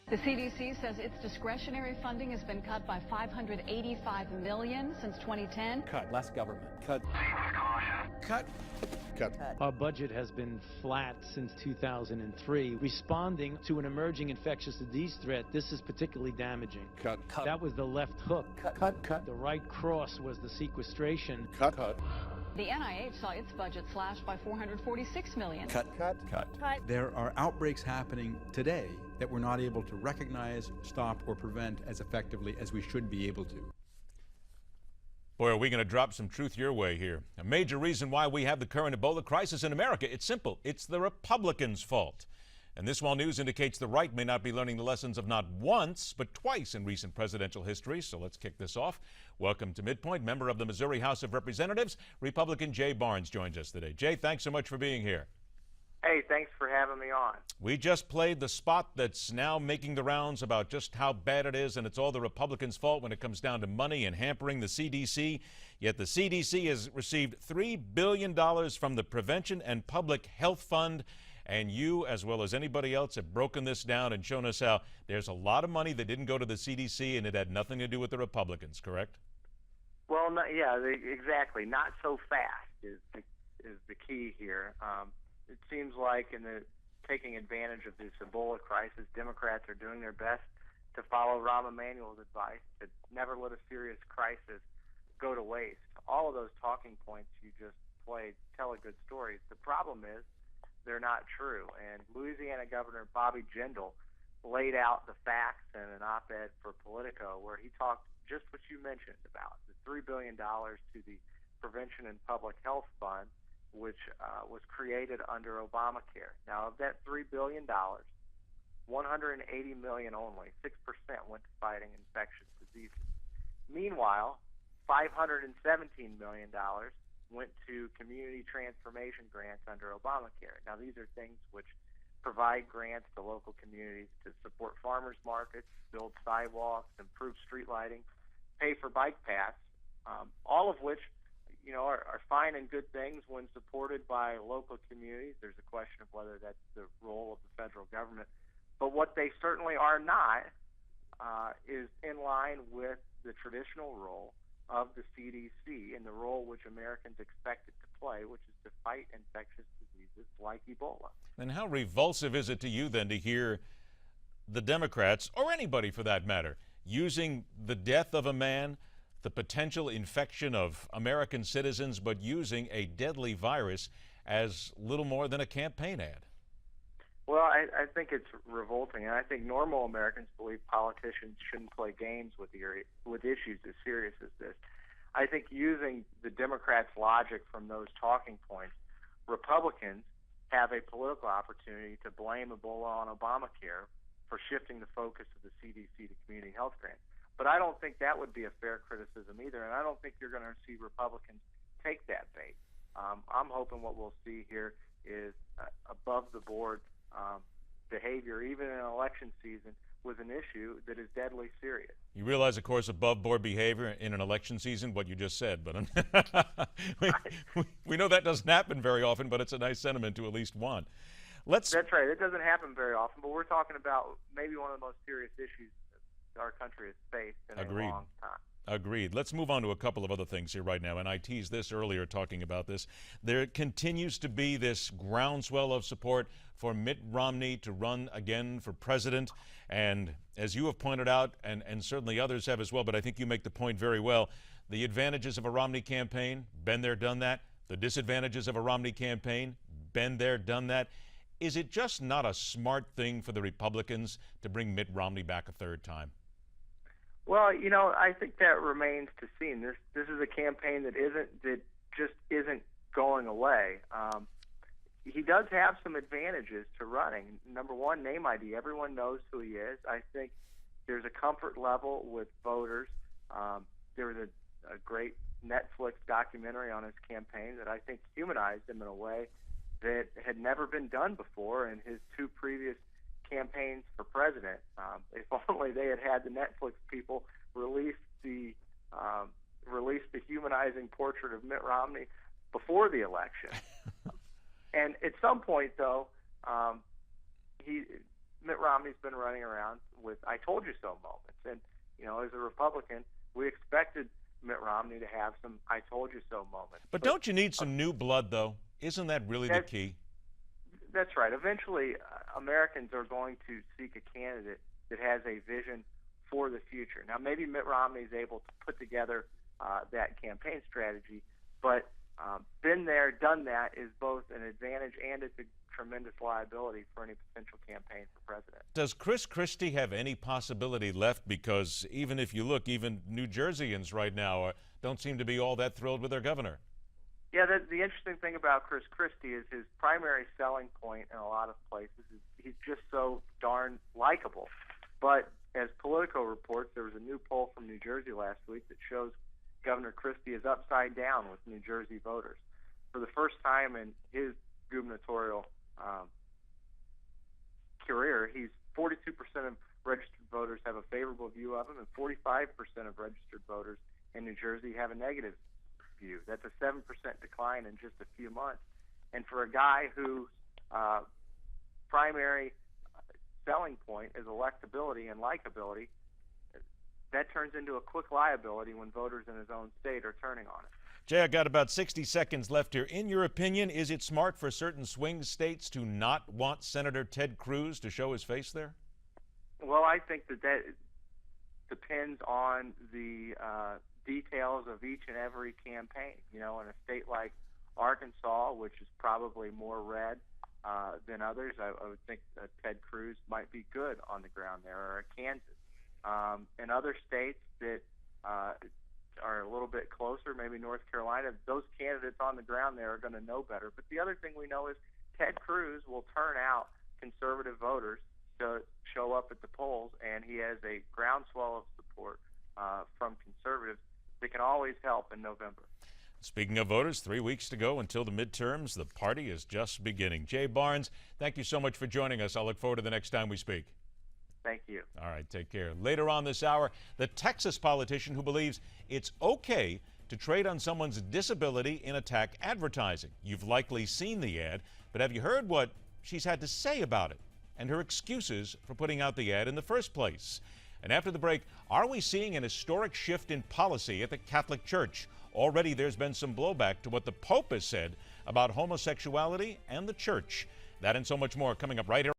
The CDC says its discretionary funding has been cut by $585 million since 2010. Cut. Less government. Cut. Cut. Cut. Our budget has been flat since 2003. Responding to an emerging infectious disease threat, this is particularly damaging. Cut. That was the left hook. Cut. The right cross was the sequestration. Cut. The NIH saw its budget slashed by $446 million. Cut. There are outbreaks happening today that we're not able to recognize, stop, or prevent as effectively as we should be able to. Boy, are we going to drop some truth your way here. A major reason why we have the current Ebola crisis in America, it's simple. It's the Republicans' fault. And this Wall News indicates the right may not be learning the lessons of not once, but twice in recent presidential history. So let's kick this off. Welcome to MidPoint. Member of the Missouri House of Representatives, Republican Jay Barnes joins us today. Jay, thanks so much for being here. Hey, thanks for having me on. We just played the spot that's now making the rounds about just how bad it is, and it's all the Republicans' fault when it comes down to money and hampering the CDC. Yet the CDC has received $3 billion from the Prevention and Public Health Fund, and you, as well as anybody else, have broken this down and shown us how there's a lot of money that didn't go to the CDC, and it had nothing to do with the Republicans, correct? Well, exactly. Not so fast is the key here. It seems like in the taking advantage of this Ebola crisis, Democrats are doing their best to follow Rahm Emanuel's advice to never let a serious crisis go to waste. All of those talking points you just played tell a good story. The problem is they're not true. And Louisiana Governor Bobby Jindal laid out the facts in an op-ed for Politico where he talked just what you mentioned about the $3 billion to the Prevention and Public Health Fund, which was created under Obamacare. Now, of that $3 billion, $180 million only, 6% went to fighting infectious diseases. Meanwhile, $517 million went to community transformation grants under Obamacare. Now, these are things which provide grants to local communities to support farmers markets, build sidewalks, improve street lighting, pay for bike paths, all of which are fine and good things when supported by local communities. There's a question of whether that's the role of the federal government. But what they certainly are not is in line with the traditional role of the CDC and the role which Americans expect it to play, which is to fight infectious diseases like Ebola. And how revulsive is it to you then to hear the Democrats, or anybody for that matter, using the death of a man, the potential infection of American citizens, but using a deadly virus as little more than a campaign ad? Well, I think it's revolting, and I think normal Americans believe politicians shouldn't play games with issues as serious as this. I think using the Democrats' logic from those talking points, Republicans have a political opportunity to blame Ebola on Obamacare for shifting the focus of the CDC to community health grants. But I don't think that would be a fair criticism either, and I don't think you're going to see Republicans take that bait. I'm hoping what we'll see here is above-the-board behavior, even in an election season, with an issue that is deadly serious. You realize, of course, above-board behavior in an election season, what you just said, but we know that doesn't happen very often, but it's a nice sentiment to at least want. That's right. It doesn't happen very often, but we're talking about maybe one of the most serious issues our country has faced in a long time. Agreed. Let's move on to a couple of other things here right now, and I teased this earlier talking about this. There continues to be this groundswell of support for Mitt Romney to run again for president, and as you have pointed out, and certainly others have as well, but I think you make the point very well, the advantages of a Romney campaign, been there, done that. The disadvantages of a Romney campaign, been there, done that. Is it just not a smart thing for the Republicans to bring Mitt Romney back a third time? Well, I think that remains to be seen. This is a campaign that just isn't going away. He does have some advantages to running. Number one, name ID. Everyone knows who he is. I think there's a comfort level with voters. There was a great Netflix documentary on his campaign that I think humanized him in a way that had never been done before in his two previous campaigns for president. If only they had the Netflix people release the humanizing portrait of Mitt Romney before the election. And at some point, though, Mitt Romney's been running around with "I told you so" moments, and as a Republican, we expected Mitt Romney to have some "I told you so" moments. But don't you need some new blood, though? Isn't that really the key? That's right. Eventually, Americans are going to seek a candidate that has a vision for the future. Now, maybe Mitt Romney is able to put together that campaign strategy, but been there, done that is both an advantage and it's a tremendous liability for any potential campaign for president. Does Chris Christie have any possibility left? Because even if you look, even New Jerseyans right now don't seem to be all that thrilled with their governor. Yeah, the interesting thing about Chris Christie is his primary selling point in a lot of places is he's just so darn likable. But as Politico reports, there was a new poll from New Jersey last week that shows Governor Christie is upside down with New Jersey voters. For the first time in his gubernatorial career, 42% of registered voters have a favorable view of him, and 45% of registered voters in New Jersey have a negative view. That's a 7% decline in just a few months. And for a guy whose primary selling point is electability and likability, that turns into a quick liability when voters in his own state are turning on it. Jay, I got about 60 seconds left here. In your opinion, is it smart for certain swing states to not want Senator Ted Cruz to show his face there? Well, I think that depends on the details of each and every campaign. In a state like Arkansas, which is probably more red than others, I would think Ted Cruz might be good on the ground there, or Kansas. In other states that are a little bit closer, maybe North Carolina, those candidates on the ground there are going to know better. But the other thing we know is Ted Cruz will turn out conservative voters to show up at the polls, and he has a groundswell of support from conservatives that can always help in November. Speaking of voters, 3 weeks to go until the midterms. The party is just beginning. Jay Barnes, thank you so much for joining us. I'll look forward to the next time we speak. Thank you. All right, take care. Later on this hour, the Texas politician who believes it's okay to trade on someone's disability in attack advertising. You've likely seen the ad, but have you heard what she's had to say about it and her excuses for putting out the ad in the first place? And after the break, are we seeing an historic shift in policy at the Catholic Church? Already there's been some blowback to what the Pope has said about homosexuality and the church. That and so much more coming up right here.